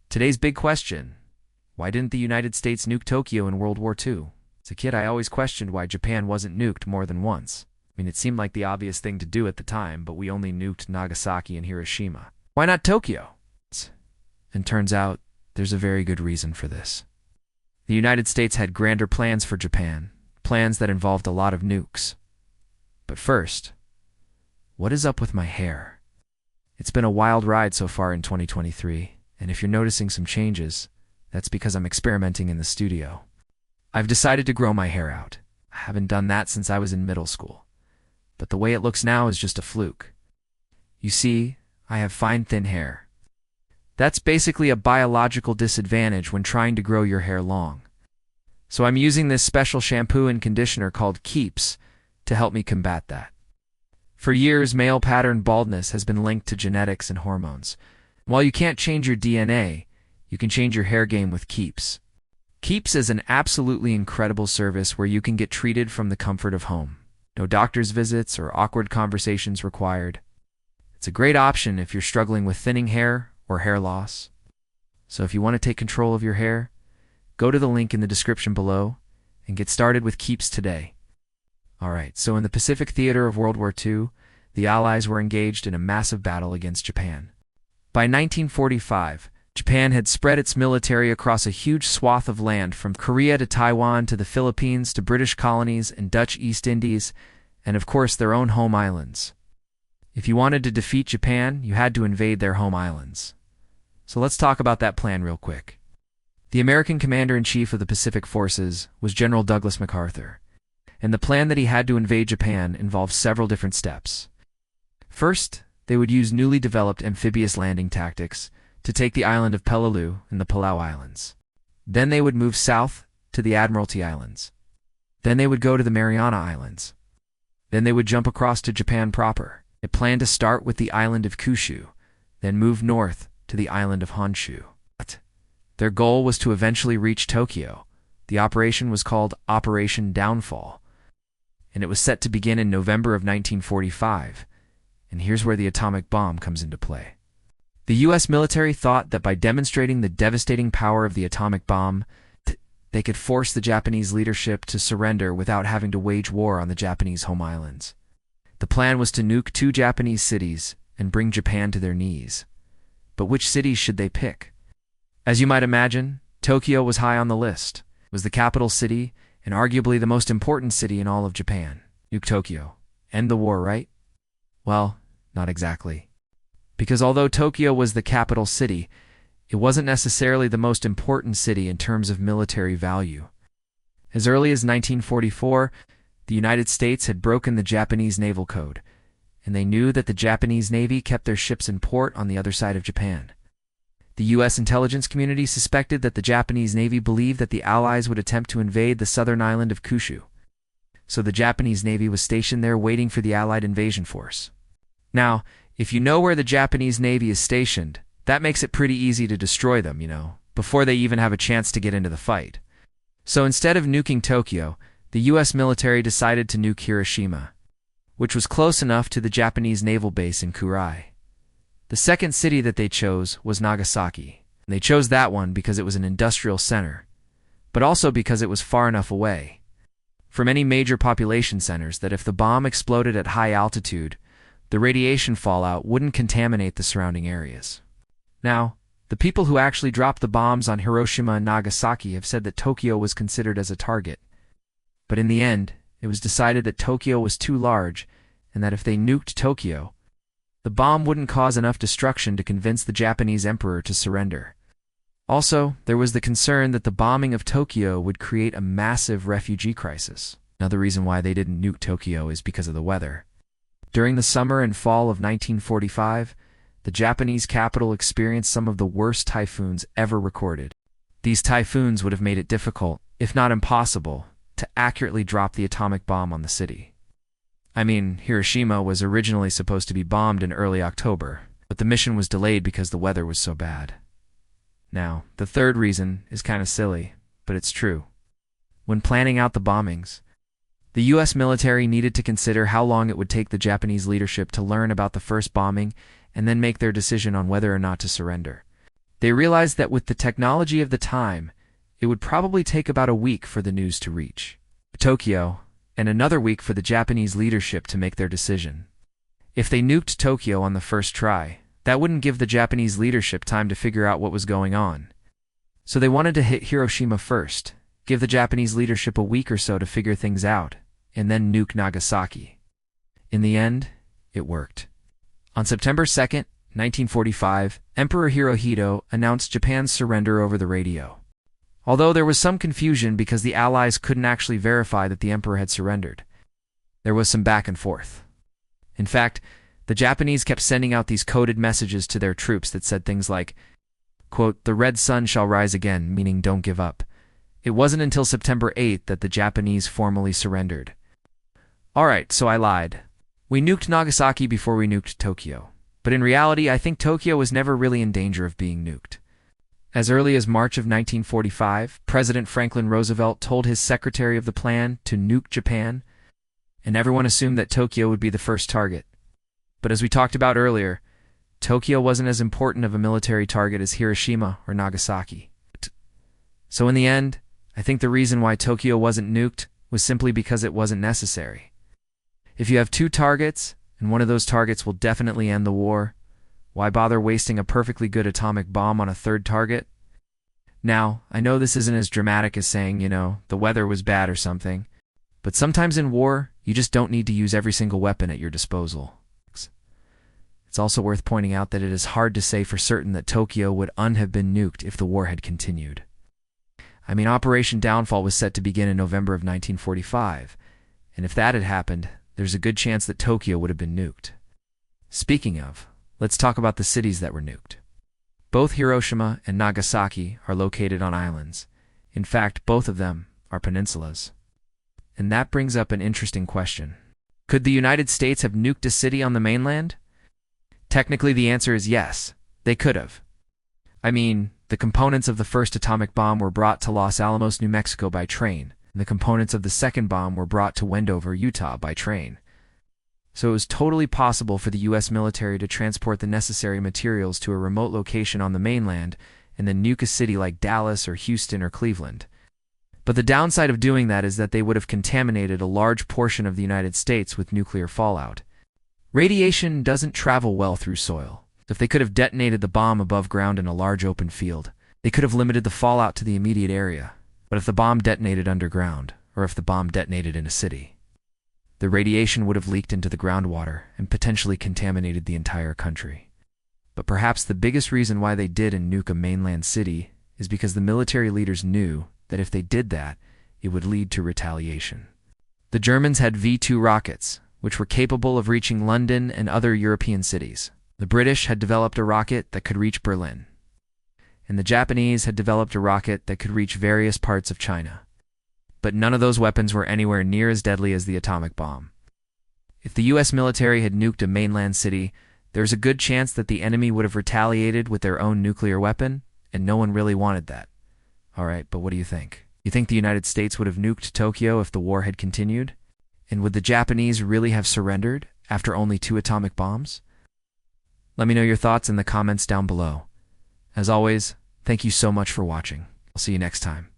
Today's big question: why didn't the United States nuke Tokyo in World War II? As a kid, I always questioned why Japan wasn't nuked more than once. I mean, it seemed like the obvious thing to do at the time, but we only nuked Nagasaki and Hiroshima. Why not Tokyo? And turns out, there's a very good reason for this. The United States had grander plans for Japan, plans that involved a lot of nukes. But first, what is up with my hair? It's been a wild ride so far in 2023, and if you're noticing some changes, that's because I'm experimenting in the studio. I've decided to grow my hair out. I haven't done that since I was in middle school. But the way it looks now is just a fluke. You see, I have fine, thin hair. That's basically a biological disadvantage when trying to grow your hair long. So I'm using this special shampoo and conditioner called Keeps to help me combat that. For years, male pattern baldness has been linked to genetics and hormones. While you can't change your DNA, you can change your hair game with Keeps. Keeps is an absolutely incredible service where you can get treated from the comfort of home. No doctor's visits or awkward conversations required. It's a great option if you're struggling with thinning hair or hair loss. So if you want to take control of your hair, go to the link in the description below and get started with Keeps today. Alright, so in the Pacific theater of World War II, the Allies were engaged in a massive battle against Japan. By 1945, Japan had spread its military across a huge swath of land from Korea to Taiwan to the Philippines to British colonies and Dutch East Indies, and of course their own home islands. If you wanted to defeat Japan, you had to invade their home islands. So let's talk about that plan real quick. The American commander-in-chief of the Pacific Forces was General Douglas MacArthur, and the plan that he had to invade Japan involved several different steps. First, they would use newly developed amphibious landing tactics to take the island of Peleliu and the Palau Islands. Then they would move south to the Admiralty Islands. Then they would go to the Mariana Islands. Then they would jump across to Japan proper. They planned to start with the island of Kyushu, then move north to the island of Honshu. Their goal was to eventually reach Tokyo. The operation was called Operation Downfall, and it was set to begin in November of 1945. And here's where the atomic bomb comes into play. The U.S. military thought that by demonstrating the devastating power of the atomic bomb, they could force the Japanese leadership to surrender without having to wage war on the Japanese home islands. The plan was to nuke 2 Japanese cities and bring Japan to their knees. But which cities should they pick? As you might imagine, Tokyo was high on the list. It was the capital city and arguably the most important city in all of Japan. Nuke Tokyo. End the war, right? Well, not exactly. Because although Tokyo was the capital city, it wasn't necessarily the most important city in terms of military value. As early as 1944, the United States had broken the Japanese naval code, and they knew that the Japanese Navy kept their ships in port on the other side of Japan. The U.S. intelligence community suspected that the Japanese Navy believed that the Allies would attempt to invade the southern island of Kyushu. So the Japanese Navy was stationed there waiting for the Allied invasion force. Now, if you know where the Japanese Navy is stationed, that makes it pretty easy to destroy them, before they even have a chance to get into the fight. So instead of nuking Tokyo, the U.S. military decided to nuke Hiroshima, which was close enough to the Japanese naval base in Kurai. The second city that they chose was Nagasaki. And they chose that one because it was an industrial center, but also because it was far enough away from any major population centers that if the bomb exploded at high altitude, the radiation fallout wouldn't contaminate the surrounding areas. Now, the people who actually dropped the bombs on Hiroshima and Nagasaki have said that Tokyo was considered as a target. But in the end, it was decided that Tokyo was too large, and that if they nuked Tokyo, the bomb wouldn't cause enough destruction to convince the Japanese emperor to surrender. Also, there was the concern that the bombing of Tokyo would create a massive refugee crisis. Another reason why they didn't nuke Tokyo is because of the weather. During the summer and fall of 1945, the Japanese capital experienced some of the worst typhoons ever recorded. These typhoons would have made it difficult, if not impossible, to accurately drop the atomic bomb on the city. I mean, Hiroshima was originally supposed to be bombed in early October, but the mission was delayed because the weather was so bad. Now, the third reason is kind of silly, but it's true. When planning out the bombings, the U.S. military needed to consider how long it would take the Japanese leadership to learn about the first bombing and then make their decision on whether or not to surrender. They realized that with the technology of the time, it would probably take about a week for the news to reach Tokyo, and another week for the Japanese leadership to make their decision. If they nuked Tokyo on the first try, that wouldn't give the Japanese leadership time to figure out what was going on. So they wanted to hit Hiroshima first, give the Japanese leadership a week or so to figure things out, and then nuke Nagasaki. In the end, it worked. On September 2nd, 1945, Emperor Hirohito announced Japan's surrender over the radio. Although there was some confusion because the Allies couldn't actually verify that the Emperor had surrendered. There was some back and forth. In fact, the Japanese kept sending out these coded messages to their troops that said things like, quote, "The red sun shall rise again," meaning don't give up. It wasn't until September 8th that the Japanese formally surrendered. Alright, so I lied. We nuked Nagasaki before we nuked Tokyo. But in reality, I think Tokyo was never really in danger of being nuked. As early as March of 1945, President Franklin Roosevelt told his secretary of the plan to nuke Japan, and everyone assumed that Tokyo would be the first target. But as we talked about earlier, Tokyo wasn't as important of a military target as Hiroshima or Nagasaki. So in the end, I think the reason why Tokyo wasn't nuked was simply because it wasn't necessary. If you have two targets, and one of those targets will definitely end the war, why bother wasting a perfectly good atomic bomb on a third target? Now, I know this isn't as dramatic as saying, the weather was bad or something, but sometimes in war, you just don't need to use every single weapon at your disposal. It's also worth pointing out that it is hard to say for certain that Tokyo would have been nuked if the war had continued. I mean, Operation Downfall was set to begin in November of 1945, and if that had happened, there's a good chance that Tokyo would have been nuked. Speaking of, let's talk about the cities that were nuked. Both Hiroshima and Nagasaki are located on islands. In fact, both of them are peninsulas. And that brings up an interesting question. Could the United States have nuked a city on the mainland? Technically, the answer is yes, they could have. I mean, the components of the first atomic bomb were brought to Los Alamos, New Mexico by train, and the components of the second bomb were brought to Wendover, Utah by train. So it was totally possible for the U.S. military to transport the necessary materials to a remote location on the mainland and then nuke a city like Dallas or Houston or Cleveland. But the downside of doing that is that they would have contaminated a large portion of the United States with nuclear fallout. Radiation doesn't travel well through soil. If they could have detonated the bomb above ground in a large open field, they could have limited the fallout to the immediate area. But if the bomb detonated underground, or if the bomb detonated in a city, the radiation would have leaked into the groundwater and potentially contaminated the entire country. But perhaps the biggest reason why they did nuke a mainland city is because the military leaders knew that if they did that, it would lead to retaliation. The Germans had V-2 rockets, which were capable of reaching London and other European cities. The British had developed a rocket that could reach Berlin. And the Japanese had developed a rocket that could reach various parts of China. But none of those weapons were anywhere near as deadly as the atomic bomb. If the U.S. military had nuked a mainland city, there's a good chance that the enemy would have retaliated with their own nuclear weapon, and no one really wanted that. Alright, but what do you think? You think the United States would have nuked Tokyo if the war had continued? And would the Japanese really have surrendered after only 2 atomic bombs? Let me know your thoughts in the comments down below. As always, thank you so much for watching. I'll see you next time.